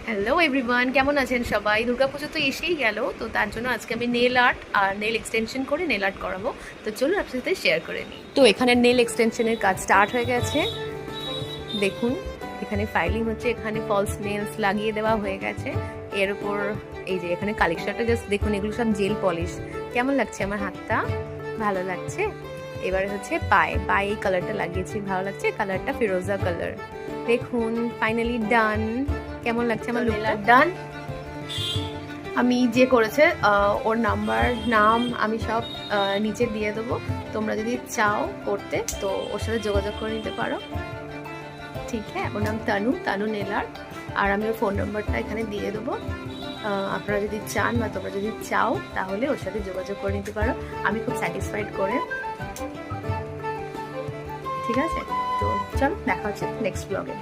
Hello everyone, কেমন আছেন সবাই? দুর্গাপুজো তো এসেই গেল, তো তার জন্য আজকে আমি নেল আর্ট আর নেল এক্সটেনশন করে নেল আর্ট করাবো। তো চলুন আপনার সাথে শেয়ার করে নিই। তো এখানে নেল এক্সটেনশনের কাজ স্টার্ট হয়ে গেছে। দেখুন এখানে ফাইলিং হচ্ছে, এখানে ফলস নেলস লাগিয়ে দেওয়া হয়ে গেছে। এর উপর এই যে এখানে কালেকশনটা জাস্ট দেখুন, এগুলো সব জেল পলিশ। কেমন লাগছে আমার হাতটা? ভালো লাগছে। এবারে হচ্ছে পায়ে এই কালারটা লাগিয়েছি, ভালো লাগছে। কালারটা ফিরোজা কালার। দেখুন ফাইনালি ডান। কেমন লাগছে আমার লুকটা? ডান। আমি যে করেছে ওর নাম আমি সব নিচে দিয়ে দেবো। তোমরা যদি চাও করতে তো ওর সাথে যোগাযোগ করে নিতে পারো। ঠিক হ্যাঁ, ওর নাম তানু নেলার। আর আমি ওর ফোন নাম্বারটা এখানে দিয়ে দেবো। আপনারা যদি চান বা তোমরা যদি চাও তাহলে ওর সাথে যোগাযোগ করে নিতে পারো। আমি খুব স্যাটিসফাইড করে। ঠিক আছে, তো চলো দেখা হচ্ছে নেক্সট ব্লগে।